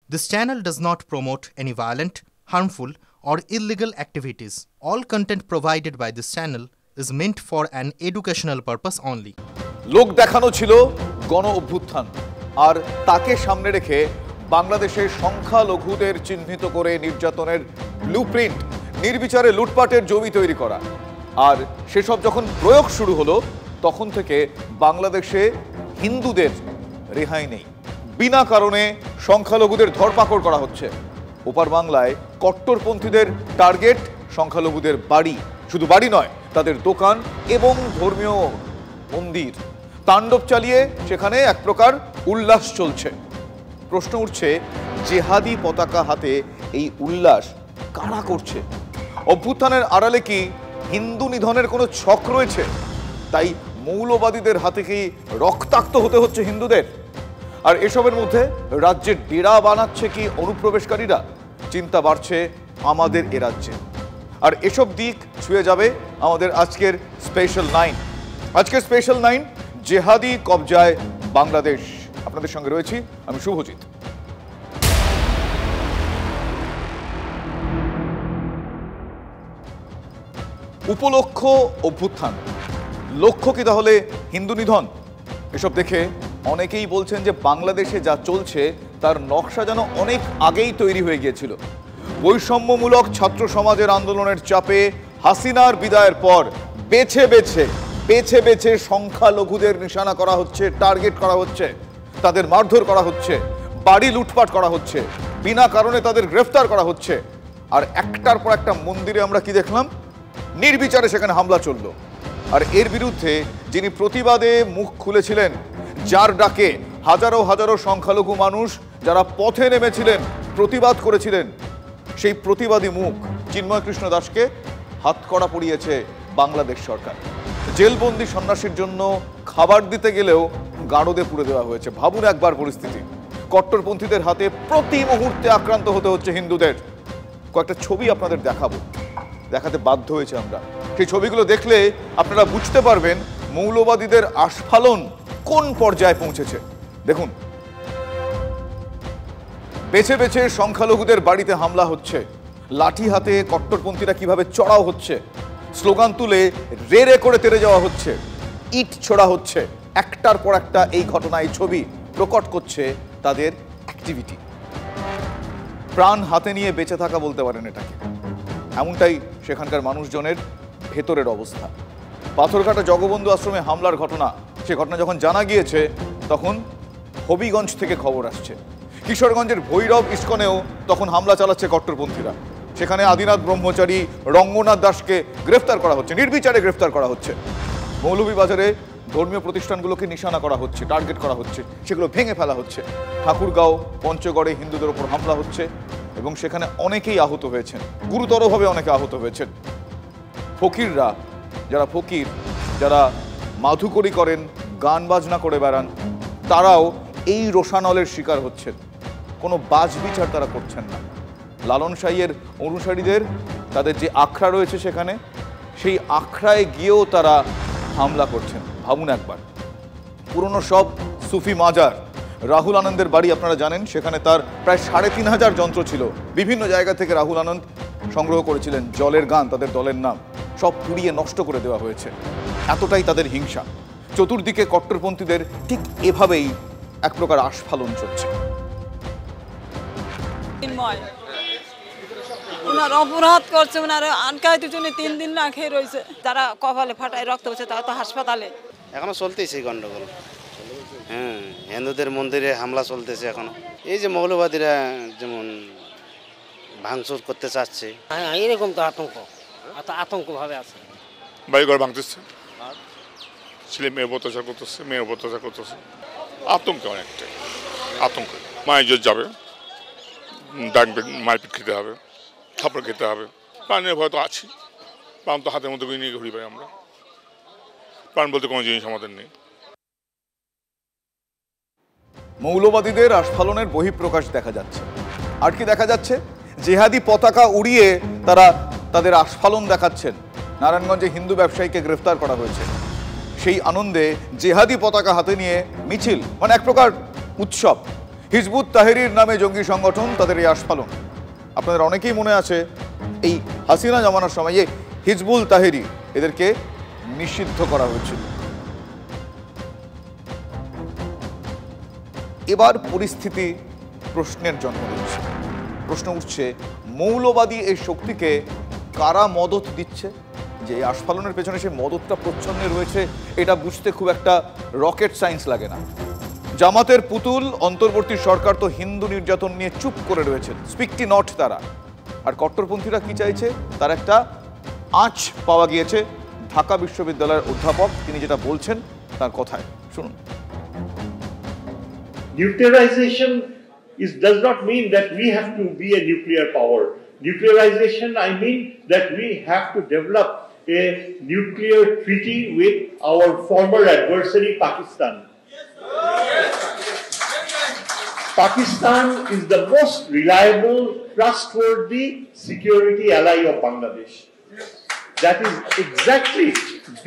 This channel does not promote any violent, harmful, or illegal activities. All content provided by this channel is meant for an educational purpose only. লোক দেখানো ছিল গণ অভ্যুত্থান, আর তাকে সামনে রেখে বাংলাদেশের সংখ্যালঘুদের চিহ্নিত করে নির্যাতনের ব্লুপ্রিন্ট, নির্বিচারে লুটপাটের জমি তৈরি করা। আর সেসব যখন প্রয়োগ শুরু হলো, তখন থেকে বাংলাদেশে হিন্দুদের রেহাই নেই। বিনা কারণে সংখ্যালঘুদের ধরপাকড় করা হচ্ছে। ওপার বাংলায় কট্টরপন্থীদের টার্গেট সংখ্যালঘুদের বাড়ি, শুধু বাড়ি নয়, তাদের দোকান এবং ধর্মীয় মন্দির। তাণ্ডব চালিয়ে সেখানে এক প্রকার উল্লাস চলছে। প্রশ্ন উঠছে, জেহাদি পতাকা হাতে এই উল্লাস কারা করছে? অভ্যুত্থানের আড়ালে কি হিন্দু নিধনের কোনো ছক রয়েছে? তাই মৌলবাদীদের হাতে কি রক্তাক্ত হতে হচ্ছে হিন্দুদের? আর এসবের মধ্যে রাজ্যের ডেরা বানাচ্ছে কি অনুপ্রবেশকারীরা? চিন্তা বাড়ছে আমাদের এ রাজ্যে। আর এসব দিক ছুঁয়ে যাবে আমাদের আজকের স্পেশাল 9। আজকের স্পেশাল 9, জেহাদি কবজায় বাংলাদেশ। আপনাদের সঙ্গে রয়েছি আমি শুভজিৎ। উপলক্ষ অভ্যুত্থান, লক্ষ্য কি তাহলে হিন্দু নিধন? এসব দেখে অনেকেই বলছেন যে বাংলাদেশে যা চলছে তার নকশা যেন অনেক আগেই তৈরি হয়ে গিয়েছিল। বৈষম্যমূলক ছাত্র সমাজের আন্দোলনের চাপে হাসিনার বিদায়ের পর বেছে বেছে সংখ্যালঘুদের নিশানা করা হচ্ছে, টার্গেট করা হচ্ছে, তাদের মারধর করা হচ্ছে, বাড়ি লুটপাট করা হচ্ছে, বিনা কারণে তাদের গ্রেফতার করা হচ্ছে। আর একটার পর একটা মন্দিরে আমরা কি দেখলাম? নির্বিচারে সেখানে হামলা চলল। আর এর বিরুদ্ধে যিনি প্রতিবাদে মুখ খুলেছিলেন, যার ডাকে হাজারো হাজারো সংখ্যালঘু মানুষ যারা পথে নেমেছিলেন, প্রতিবাদ করেছিলেন, সেই প্রতিবাদী মুখ চিন্ময় কৃষ্ণ দাসকে হাতকড়া পরিয়েছে বাংলাদেশ সরকার। জেলবন্দি সন্ন্যাসীর জন্য খাবার দিতে গেলেও গাড়দে পুড়ে দেওয়া হয়েছে। ভাবুন একবার পরিস্থিতি। কট্টরপন্থীদের হাতে প্রতি মুহূর্তে আক্রান্ত হতে হচ্ছে হিন্দুদের। কয়েকটা ছবি আপনাদের দেখাতে বাধ্য হয়েছে আমরা। সেই ছবিগুলো দেখলে আপনারা বুঝতে পারবেন মৌলবাদীদের আস্ফালন কোন পর্যায়ে পৌঁছেছে। দেখুন, বেছে বেছে সংখ্যালঘুদের বাড়িতে হামলা হচ্ছে, লাঠি হাতে কট্টরপন্থীরা কিভাবে চড়াও হচ্ছে, স্লোগান তুলে রে করে তেড়ে যাওয়া হচ্ছে, ইট ছোড়া হচ্ছে। একটার পর একটা এই ঘটনা, এই ছবি প্রকট করছে তাদের অ্যাক্টিভিটি। প্রাণ হাতে নিয়ে বেঁচে থাকা বলতে পারেন এটাকে। এমনটাই সেখানকার মানুষজনের ভেতরের অবস্থা। পাথরঘাটা জগবন্ধু আশ্রমে হামলার ঘটনা, সে ঘটনা যখন জানা গিয়েছে তখন হবিগঞ্জ থেকে খবর আসছে। কিশোরগঞ্জের ভৈরব ইস্কনেও তখন হামলা চালাচ্ছে কট্টরপন্থীরা। সেখানে আদিনাথ ব্রহ্মচারী, রঙ্গনাথ দাসকে গ্রেফতার করা হচ্ছে, নির্বিচারে গ্রেফতার করা হচ্ছে। মৌলভীবাজারে ধর্মীয় প্রতিষ্ঠানগুলোকে নিশানা করা হচ্ছে, টার্গেট করা হচ্ছে, সেগুলো ভেঙে ফেলা হচ্ছে। ঠাকুরগাঁও, পঞ্চগড়ে হিন্দুদের ওপর হামলা হচ্ছে এবং সেখানে অনেকেই আহত হয়েছেন, গুরুতরভাবে অনেকে আহত হয়েছেন। ফকিররা, যারা ফকির, যারা মাধুকরী করেন, গান বাজনা করে বেড়ান, তারাও এই রোষানলের শিকার হচ্ছেন। কোনো বাছবিচার তারা করছেন না। লালন সাইয়ের অনুসারীদের, তাদের যে আখড়া রয়েছে সেখানে, সেই আখড়ায় গিয়েও তারা হামলা করছেন। ভাবুন একবার। পুরনো সব সুফি মাজার, রাহুল আনন্দের বাড়ি আপনারা জানেন, সেখানে তার প্রায় ৩৫০০ যন্ত্র ছিল। বিভিন্ন জায়গা থেকে রাহুল আনন্দ সংগ্রহ করেছিলেন জলের গান, তাদের দলের নাম, সব পুড়িয়ে নষ্ট করে দেওয়া হয়েছে। এতটাই তাদের হিংসা। চতুর্দিকে কট্টরপন্থীদের ঠিক এভাবেই এক প্রকার আস্ফালন চলছে। ওনার অপরাধ করছে, ওনার আনকাইতে জন্য 3 দিন না খেয়ে রয়েছে। যারা কপালে ফাটায় রক্ত হচ্ছে তারা তো হাসপাতালে। এখনো চলতেছে গন্ডগোল। হ্যাঁ, হিন্দুদের মন্দিরে হামলা চলতেছে এখনো। এই যে মৌলবাদীরা যেমন ভাঙচুর করতে চাচ্ছে, এরকম তো আতঙ্কভাবে আছে। বাড়িঘর ভাঙতেছে, ছেলে মেয়ে অত্যাচার করতেছে, মেয়ে অত্যাচার করতেছে। আতঙ্ক অনেকটাই আতঙ্ক। মায়ের যাবে, মারপিট খেতে হবে, থাপড় খেতে হবে। প্রাণের ভয় তো আছি, প্রাণ তো হাতের মধ্যে নিয়ে ঘুরি পাই আমরা। প্রাণ বলতে কোনো জিনিস আমাদের নেই। মৌলবাদীদের আস্ফালনের বহিঃপ্রকাশ দেখা যাচ্ছে। আর কি দেখা যাচ্ছে? জেহাদি পতাকা উড়িয়ে তারা তাদের আস্ফালন দেখাচ্ছেন। নারায়ণগঞ্জে হিন্দু ব্যবসায়ীকে গ্রেফতার করা হয়েছে। সেই আনন্দে জেহাদি পতাকা হাতে নিয়ে মিছিল, মানে এক প্রকার উৎসব। হিজবুত তাহরির নামে জঙ্গি সংগঠন, তাদের এই আস্ফালন। আপনাদের অনেকেই মনে আছে এই হাসিনা জমানার সময়ে হিজবুল তাহরি এদেরকে নিষিদ্ধ করা হয়েছিল। এবার পরিস্থিতি প্রশ্নের জন্ম দিচ্ছে। প্রশ্ন উঠছে, মৌলবাদী এই শক্তিকে কারা মদত দিচ্ছে? যে এই আস্ফালনের পেছনে সেই মদতটা প্রচ্ছন্নে রয়েছে, এটা বুঝতে খুব একটা রকেট সায়েন্স লাগে না। জামাতের পুতুল অন্তর্বর্তী সরকার তো হিন্দু নির্যাতন নিয়ে চুপ করে রয়েছে, স্পিকটি নট তারা। আর কট্টরপন্থীরা কি চাইছে, তার একটা আঁচ পাওয়া গিয়েছে ঢাকা বিশ্ববিদ্যালয়ের অধ্যাপক, তিনি যেটা বলছেন তার কথায় শুনুন। Nuclearization does not mean that we have to be a nuclear power. Nuclearization, I mean that we have to develop a nuclear treaty with our former adversary, Pakistan. Pakistan is the most reliable, trustworthy security ally of Bangladesh.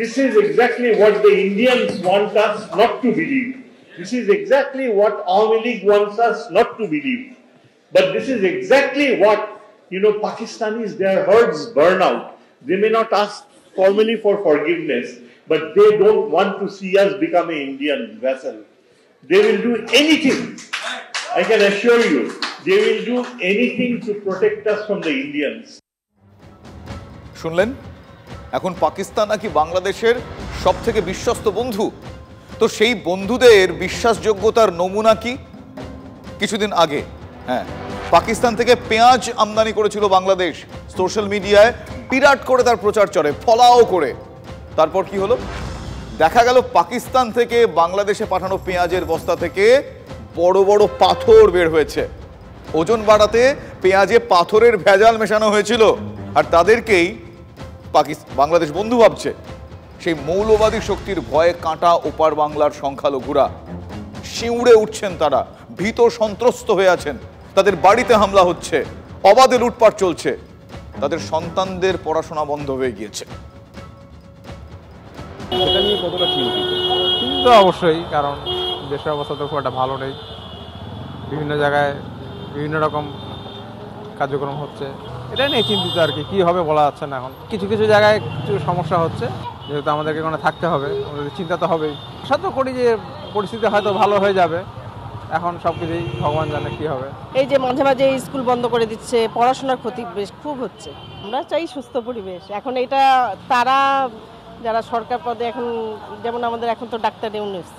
This is exactly what the Indians want us not to believe. This is exactly what Awami League wants us not to believe. But this is exactly what, Pakistanis, their herds burn out. They may not ask formally for forgiveness, but they don't want to see us become an Indian vassal. They will do anything, I can assure you, they will do anything to protect us from the Indians. শুনলেন, এখন পাকিস্তান নাকি বাংলাদেশের সবথেকে বিশ্বস্ত বন্ধু। তো সেই বন্ধুদের বিশ্বাসযোগ্যতার নমুনা কি? কিছুদিন আগে পাকিস্তান থেকে পেঁয়াজ আমদানি করেছিল বাংলাদেশ, সোশ্যাল মিডিয়ায় বিরাট করে তার প্রচার চলে, ফলাও করে। তারপর কি হলো? দেখা গেল পাকিস্তান থেকে বাংলাদেশে পাঠানো পেঁয়াজের বস্তা থেকে বড় বড় পাথর বের হয়েছে। ওজন বাড়াতে পেঁয়াজে পাথরের ভেজাল মেশানো হয়েছিল, আর তাদেরকেই বাংলাদেশ বন্ধু ভাবছে। সেই মৌলবাদী শক্তির ভয়ে কাঁটা ওপার বাংলার সংখ্যালঘুরা শিউড়ে উঠছেন, তারা ভীত সন্ত্রস্ত হয়ে আছেন। তাদের বাড়িতে হামলা হচ্ছে, অবাধে লুটপাট চলছে, তাদের সন্তানদের পড়াশোনা বন্ধ হয়ে গিয়েছে। এটা নিয়ে কতটা চিন্তিত? চিন্তিত অবশ্যই, কারণ দেশের অবস্থা তো খুব একটা ভালো নেই। বিভিন্ন জায়গায় বিভিন্ন রকম কার্যক্রম হচ্ছে, এটা নিয়ে চিন্তিত আর কি হবে বলা যাচ্ছে না। এখন কিছু কিছু জায়গায় কিছু সমস্যা হচ্ছে, যেহেতু আমাদেরকে এখানে থাকতে হবে, আমাদের চিন্তা তো হবেই। আশা তো করি যে পরিস্থিতি হয়তো ভালো হয়ে যাবে, এখন সব কিছুই ভগবান জানে কি হবে। এই যে মাঝে মাঝে স্কুল বন্ধ করে দিচ্ছে, পড়াশোনার ক্ষতি বেশ খুব হচ্ছে। আমরা চাই সুস্থ পরিবেশ। এখন এটা তারা যারা সরকার পদে, এখন যেমন আমাদের এখন তো ডাক্তার ইউনূস,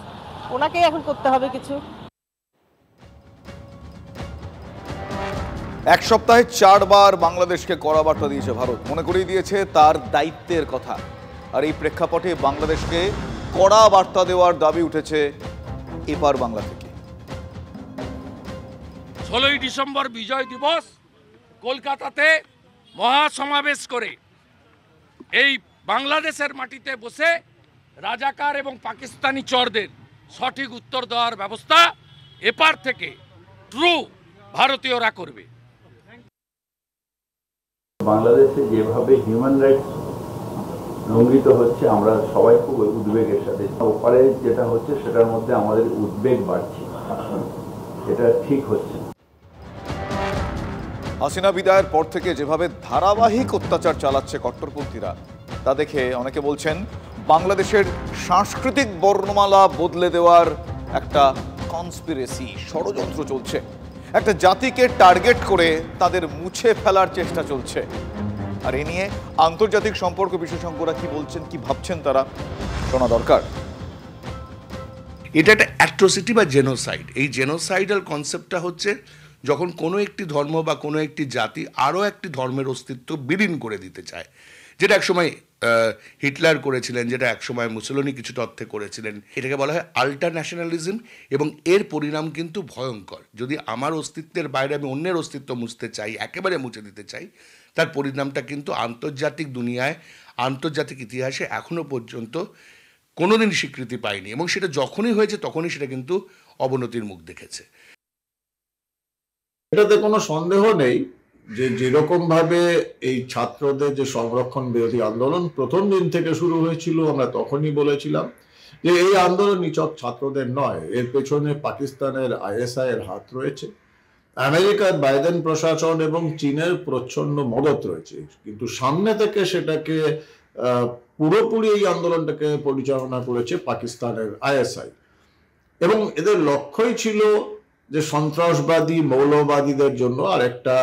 ওনাকেই এখন করতে হবে কিছু। এক সপ্তাহে 4 বার বাংলাদেশকে কড়া বার্তা দিয়েছে ভারত, মনে করিয়ে দিয়েছে তার দায়িত্বের কথা। আর এই প্রেক্ষাপটে বাংলাদেশকে কড়া বার্তা দেওয়ার দাবি উঠেছে এপার বাংলা থেকে। 16ই ডিসেম্বর বিজয় দিবস কলকাতাতে মহাসমাবেশ করে এই বাংলাদেশের মাটিতে বসে রাজাকার এবং পাকিস্তানি চরদের সঠিক উত্তর দেওয়ার ব্যবস্থা এপার থেকে ট্রু ভারতীয়রা করবে। বাংলাদেশে যেভাবে হিউম্যান রাইটস লঙ্ঘিত হচ্ছে, আমরা সবাই খুব উদ্বেগের সাথে, ওপারে যেটা হচ্ছে সেটার মধ্যে আমাদের উদ্বেগ বাড়ছে, এটা ঠিক হচ্ছে। হাসিনা বিদায়ের পর থেকে যেভাবে ধারাবাহিক অত্যাচার চালাচ্ছে কট্টরপন্থীরা, তা দেখে অনেকে বলছেন বাংলাদেশের সাংস্কৃতিক বর্ণমালা বদলে দেওয়ার একটা কনস্পিরেসি, ষড়যন্ত্র চলছে। একটা জাতিকে টার্গেট করে তাদের মুছে ফেলার চেষ্টা চলছে। আর এ নিয়ে আন্তর্জাতিক সম্পর্ক বিশেষজ্ঞরা কি বলছেন, কি ভাবছেন তারা, শোনা দরকার। এটা একটা অ্যাট্রোসিটি বা জেনোসাইড। এই জেনোসাইডাল কনসেপ্টটা হচ্ছে যখন কোনো একটি ধর্ম বা কোনো একটি জাতি আরও একটি ধর্মের অস্তিত্ব বিলীন করে দিতে চায়, যেটা একসময় হিটলার করেছিলেন, যেটা একসময় মুসোলিনি কিছু তথ্যে করেছিলেন। এটাকে বলা হয় আল্টার ন্যাশনালিজম, এবং এর পরিণাম কিন্তু ভয়ঙ্কর। যদি আমার অস্তিত্বের বাইরে আমি অন্যের অস্তিত্ব মুছতে চাই, একেবারে মুছে দিতে চাই, তার পরিণামটা কিন্তু আন্তর্জাতিক দুনিয়ায়, আন্তর্জাতিক ইতিহাসে এখনও পর্যন্ত কোনোদিন স্বীকৃতি পায়নি, এবং সেটা যখনই হয়েছে তখনই সেটা কিন্তু অবনতির মুখ দেখেছে। এটাতে কোনো সন্দেহ নেই যে যেরকম ভাবে এই ছাত্রদের যে সংরক্ষণ বিরোধী আন্দোলন প্রথম দিন থেকে শুরু হয়েছিল, আমরা তখনই বলেছিলাম যে এই আন্দোলন নিছক ছাত্রদের নয়, এর পেছনে পাকিস্তানের ISI এর হাত রয়েছে, আমেরিকার বাইডেন প্রশাসন এবং চীনের প্রচ্ছন্ন মদত রয়েছে। কিন্তু সামনে থেকে সেটাকে পুরোপুরি এই আন্দোলনটাকে পরিচালনা করেছে পাকিস্তানের ISI, এবং এদের লক্ষ্যই ছিল যে সন্ত্রাসবাদী মৌলবাদীদের জন্য আর একটা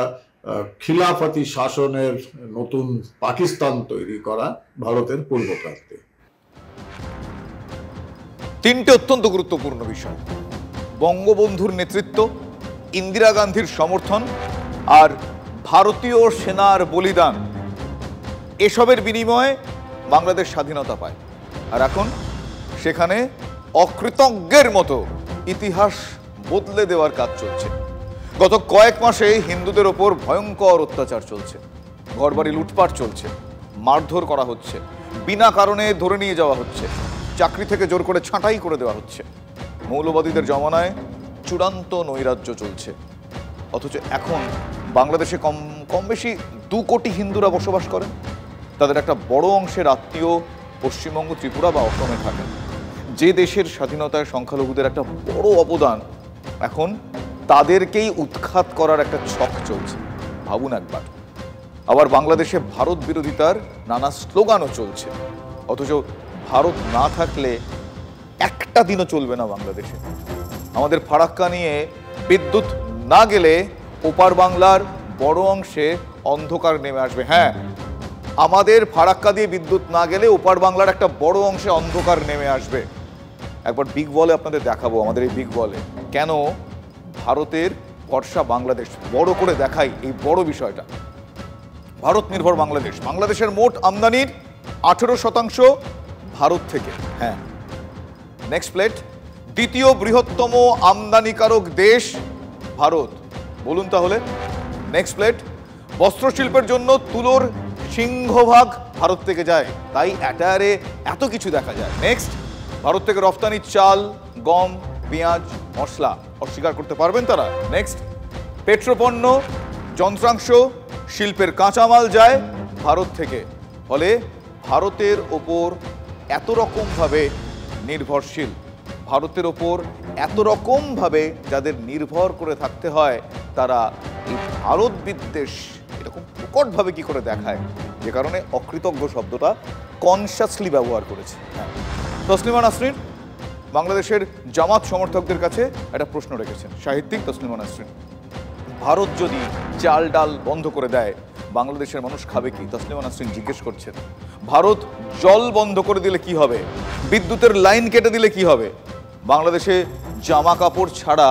খিলাফতি শাসনের নতুন পাকিস্তান তৈরি করা ভারতের পূর্ব প্রান্তে। তিনটে অত্যন্ত গুরুত্বপূর্ণ বিষয়: বঙ্গবন্ধুর নেতৃত্ব, ইন্দিরা গান্ধীর সমর্থন আর ভারতীয় সেনার বলিদান। এসবের বিনিময়ে বাংলাদেশ স্বাধীনতা পায়, আর এখন সেখানে অকৃতজ্ঞের মতো ইতিহাস বদলে দেওয়ার কাজ চলছে। গত কয়েক মাসে হিন্দুদের ওপর ভয়ঙ্কর অত্যাচার চলছে, ঘরবাড়ি লুটপাট চলছে, মারধর করা হচ্ছে, বিনা কারণে ধরে নিয়ে যাওয়া হচ্ছে, চাকরি থেকে জোর করে ছাঁটাই করে দেওয়া হচ্ছে। মৌলবাদীদের জমানায় চূড়ান্ত নৈরাজ্য চলছে। অথচ এখন বাংলাদেশে কম বেশি 2 কোটি হিন্দুরা বসবাস করেন। তাদের একটা বড় অংশের আত্মীয় পশ্চিমবঙ্গ, ত্রিপুরা বা অসমে থাকেন। যে দেশের স্বাধীনতায় সংখ্যালঘুদের একটা বড় অবদান, এখন তাদেরকেই উৎখাত করার একটা ছক চলছে। ভাবুন একবার। আবার বাংলাদেশে ভারত বিরোধিতার নানা স্লোগানও চলছে। অথচ ভারত না থাকলে একটা দিনও চলবে না বাংলাদেশে। আমাদের ফারাক্কা নিয়ে বিদ্যুৎ না গেলে ওপার বাংলার বড় অংশে অন্ধকার নেমে আসবে। হ্যাঁ, আমাদের ফারাক্কা দিয়ে বিদ্যুৎ না গেলে ওপার বাংলার একটা বড় অংশে অন্ধকার নেমে আসবে। একবার বিগ বলে আপনাদের দেখাবো, আমাদের এই বিগ বলে কেন ভারতের ভরসা বাংলাদেশ। বড় করে দেখাই এই বড় বিষয়টা। ভারত নির্ভর বাংলাদেশ, বাংলাদেশের মোট আমদানির 18% ভারত থেকে। হ্যাঁ, নেক্সট প্লেট। দ্বিতীয় বৃহত্তম আমদানিকারক দেশ ভারত। বলুন তাহলে নেক্সট প্লেট। বস্ত্রশিল্পের জন্য তুলোর সিংহভাগ ভারত থেকে যায়, তাই অ্যাটায়ারে এত কিছু দেখা যায়। নেক্সট, ভারত থেকে রফতানি চাল, গম, পেঁয়াজ, মশলা অস্বীকার করতে পারবেন তারা। নেক্সট, পেট্রোপণ্য, যন্ত্রাংশ, শিল্পের কাঁচামাল যায় ভারত থেকে। ফলে ভারতের ওপর এত রকমভাবে নির্ভরশীল, ভারতের ওপর এত রকমভাবে যাদের নির্ভর করে থাকতে হয়, তারা এই ভারত বিদ্বেষ এরকম প্রকটভাবে কি করে দেখায়, যে কারণে অকৃতজ্ঞ শব্দটা কনশাসলি ব্যবহার করেছে। তসলিমা নাসরিন বাংলাদেশের জামাত সমর্থকদের কাছে একটা প্রশ্ন রেখেছেন, সাহিত্যিক তসলিমা নাসরিন। ভারত যদি চাল ডাল বন্ধ করে দেয়, বাংলাদেশের মানুষ খাবে কি? তসলিমা নাসরিন জিজ্ঞেস করছেন। ভারত জল বন্ধ করে দিলে কি হবে? বিদ্যুতের লাইন কেটে দিলে কি হবে? বাংলাদেশে জামা কাপড় ছাড়া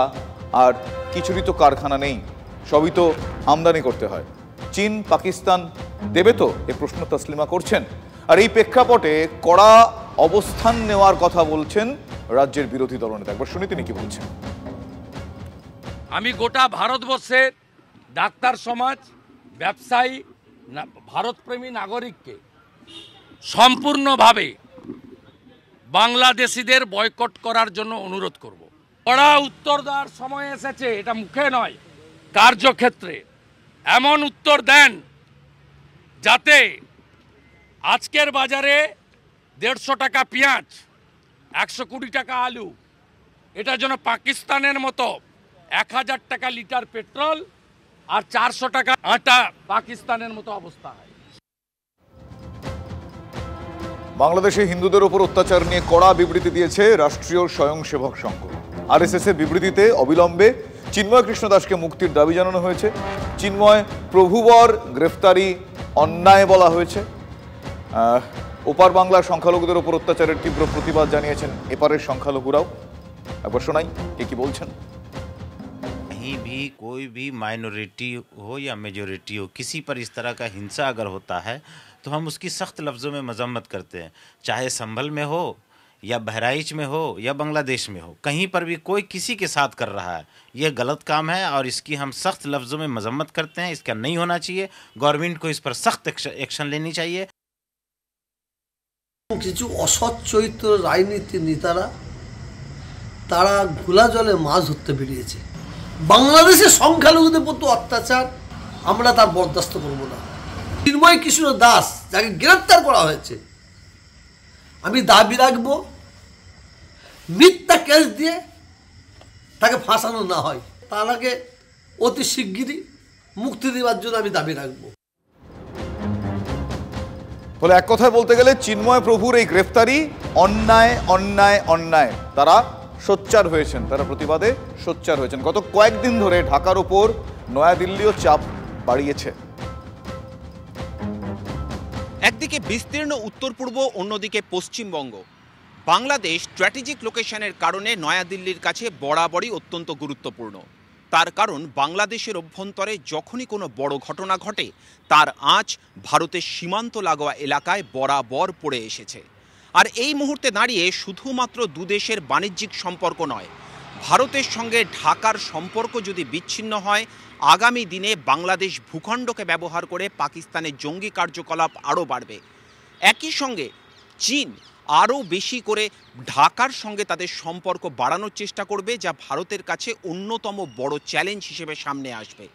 আর কিছুরই তো কারখানা নেই, সবই তো আমদানি করতে হয়। চীন, পাকিস্তান দেবে তো? এ প্রশ্ন তসলিমা করছেন। আর এই প্রেক্ষাপটে কড়া অবস্থান নেওয়ার কথা বলছেন রাজ্যের বিরোধী দলনেতা। একবার শুনি তিনি কি বলছেন। আমি গোটা ভারতবর্ষের ডাক্তার সমাজ, ব্যবসায়ী, ভারতপ্রেমী নাগরিককে সম্পূর্ণভাবে বাংলাদেশিদের বয়কট করার জন্য অনুরোধ করব। কড়া উত্তর দেওয়ার সময় এসেছে, এটা মুখে নয়, কার্যক্ষেত্রে এমন উত্তর দেন যাতে আজকের বাজারে 150 টাকা পেঁয়াজ, 120 টাকা আলু, এটা যেন পাকিস্তানের মতো 1000 টাকা লিটার পেট্রোল আর 400 টাকা আটা পাকিস্তানের মতো অবস্থা হয়। বাংলাদেশে হিন্দুদের উপর অত্যাচার নিয়ে কড়া বিবৃতি দিয়েছে রাষ্ট্রীয় স্বয়ংসেবক সংঘ। আরএসএস এর বিবৃতিতে অবিলম্বে চিন্ময় কৃষ্ণ দাসকে মুক্তির দাবি জানানো হয়েছে। চিন্ময় প্রভুবর গ্রেফতারি অন্যায় বলা হয়েছে। ওপার বাংলার সংখ্যালঘুদের উপর অত্যাচারের তীব্র প্রতিবাদ জানিয়েছেন এপারের সংখ্যালঘুরাও। একবার শোনাই কে কি বলছেন। कहीं भी कोई भी माइनॉरिटी हो या मेजॉरिटी हो, किसी पर इस तरह का हिंसा अगर होता है तो हम उसकी सख्त लफ्ज़ों में मजम्मत करते हैं, चाहे संभल में हो या बहराइच में हो या बांग्लादेश में हो। कहीं पर भी कोई किसी के साथ कर रहा है, ये गलत काम है और इसकी हम सख्त लफ्ज़ों में मजम्मत करते हैं। इसका नहीं होना चाहिए, गवर्नमेंट को इस पर सख्त एक्शन लेनी चाहिए। কিছু অসৎ চরিত্র রাজনীতির নেতারা তারা ঘোলা জলে মাছ ধরতে বেরিয়েছে। বাংলাদেশের সংখ্যালঘুদের প্রতি অত্যাচার আমরা তার বরদাস্ত করব না। চিন্ময় কৃষ্ণ দাস যাকে গ্রেপ্তার করা হয়েছে, আমি দাবি রাখবো মিথ্যা কেস দিয়ে তাকে ফাঁসানো না হয়, তার আগে অতি শিগগিরই মুক্তি দেওয়ার জন্য আমি দাবি রাখবো। ফলে এক কথায় বলতে গেলে চিন্ময় প্রভুর এই গ্রেফতারি অন্যায় অন্যায় অন্যায়। তারা সোচ্চার হয়েছেন, তারা প্রতিবাদে সোচ্চার হয়েছেন। গত কয়েকদিন ধরে ঢাকার ওপর নয়াদিল্লিও চাপ বাড়িয়েছে। একদিকে বিস্তীর্ণ উত্তর পূর্ব, অন্যদিকে পশ্চিমবঙ্গ। বাংলাদেশ স্ট্র্যাটেজিক লোকেশনের কারণে নয়াদিল্লির কাছে বরাবরই অত্যন্ত গুরুত্বপূর্ণ। তার কারণ বাংলাদেশের অভ্যন্তরে যখনই কোনো বড় ঘটনা ঘটে তার আঁচ ভারতের সীমান্ত লাগোয়া এলাকায় বরাবর পড়ে এসেছে। আর এই মুহূর্তে দাঁড়িয়ে শুধুমাত্র দুদেশের বাণিজ্যিক সম্পর্ক নয়, ভারতের সঙ্গে ঢাকার সম্পর্ক যদি বিচ্ছিন্ন হয়, আগামী দিনে বাংলাদেশ ভূখণ্ডকে ব্যবহার করে পাকিস্তানের জঙ্গি কার্যকলাপ আরও বাড়বে। একই সঙ্গে চীন আরও বেশি করে ঢাকার সঙ্গে তাদের সম্পর্ক বাড়ানোর চেষ্টা করবে, যা ভারতের কাছে অন্যতম বড় চ্যালেঞ্জ হিসেবে সামনে আসবে।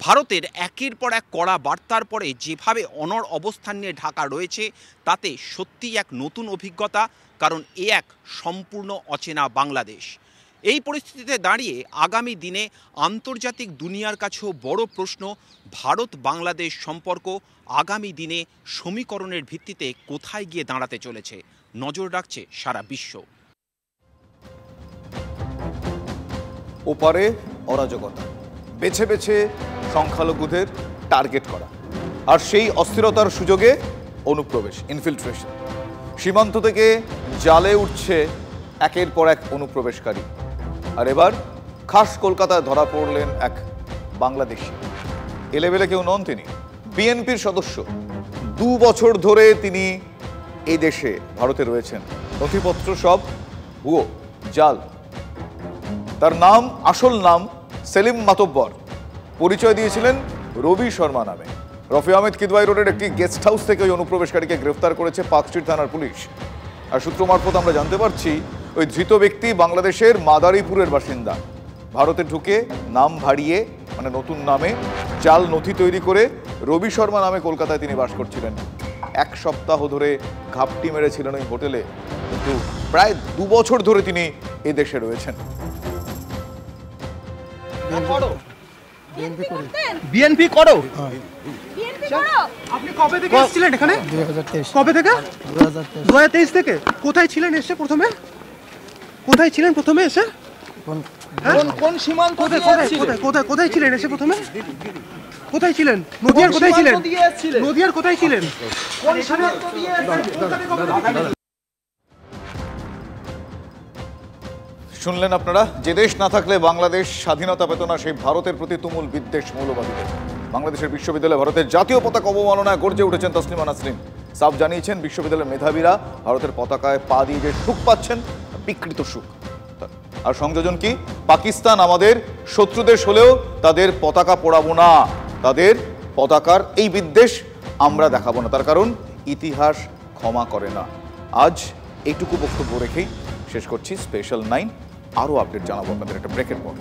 ভারতের একের পর এক কড়া বার্তার পরে যেভাবে অনড় অবস্থান নিয়ে ঢাকা রয়েছে তাতে সত্যিই এক নতুন অভিজ্ঞতা, কারণ এ এক সম্পূর্ণ অচেনা বাংলাদেশ। এই পরিস্থিতিতে দাঁড়িয়ে আগামী দিনে আন্তর্জাতিক দুনিয়ার কাছেও বড় প্রশ্ন, ভারত বাংলাদেশ সম্পর্ক আগামী দিনে সমীকরণের ভিত্তিতে কোথায় গিয়ে দাঁড়াতে চলেছে, নজর রাখছে সারা বিশ্ব। ওপারে অরাজকতা, বেছে বেছে সংখ্যালঘুদের টার্গেট করা, আর সেই অস্থিরতার সুযোগে অনুপ্রবেশ, ইনফিলট্রেশন। সীমান্ত থেকে জালে উঠছে একের পর এক অনুপ্রবেশকারী। আর এবার খাস কলকাতায় ধরা পড়লেন এক বাংলাদেশি। এলেবেলে কেউ নন তিনি, বিএনপির সদস্য। 2 বছর ধরে তিনি এই দেশে ভারতে রয়েছেন, নথিপত্র সব ভুয়ো, জাল। তার নাম, আসল নাম সেলিম মাতব্বর। পরিচয় দিয়েছিলেন রবি শর্মা নামে। রফি আহমেদ কিদওয়াই রোডের একটি গেস্ট হাউস থেকে ওই অনুপ্রবেশকারীকে গ্রেফতার করেছে পার্কস্ট্রিট থানার পুলিশ। আর সূত্র মারফত আমরা জানতে পারছি ওই ধৃত ব্যক্তি বাংলাদেশের মাদারীপুরের বাসিন্দা। ভারতে ঢুকে নাম ভাড়িয়ে, মানে নতুন নামে জাল নথি তৈরি করে রবি শর্মা নামে কলকাতায় তিনি বাস করছিলেন। 1 সপ্তাহ ধরে ঘাপটি মেরেছিলেন ওই হোটেলে, কিন্তু প্রায় 2 বছর ধরে তিনি এই দেশে রয়েছেন। বিএনপি করো? আপনি কবে থেকে এসেছিলেন এখানে? 2023। কবে থেকে? 2023 থেকে। কোথায় ছিলেন এসে প্রথমে? কোথায় ছিলেন প্রথমে এসে? কোন সীমান্ত কোথায় ছিলেন এসে প্রথমে? কোথায় ছিলেন? নদিয়ার কোথায় ছিলেন? নদিয়ার কোথায় ছিলেন? কোন সীমান্ত দিয়ে? শুনলেন আপনারা, যে দেশ না থাকলে বাংলাদেশ স্বাধীনতা পেত না, সেই ভারতের প্রতি তুমুল বিদ্বেষ মৌলবাদীদের। বাংলাদেশের বিশ্ববিদ্যালয়ে ভারতের জাতীয় পতাকা অবমাননায় গর্জে উঠেছেন তসলিমা নাসরিন। সাফ জানিয়েছেন বিশ্ববিদ্যালয়ের মেধাবীরা ভারতের পতাকায় পা দিয়ে যে সুখ পাচ্ছেন, বিকৃত সুখ। আর সংযোজন কি? পাকিস্তান আমাদের শত্রু দেশ হলেও তাদের পতাকা পোড়াবো না, তাদের পতাকার এই বিদ্বেষ আমরা দেখাবো না, তার কারণ ইতিহাস ক্ষমা করে না। আজ এইটুকু বক্তব্য রেখেই শেষ করছি স্পেশাল 9। আরও আপডেট জানাবো আপনাদের একটা ব্রেকের পর।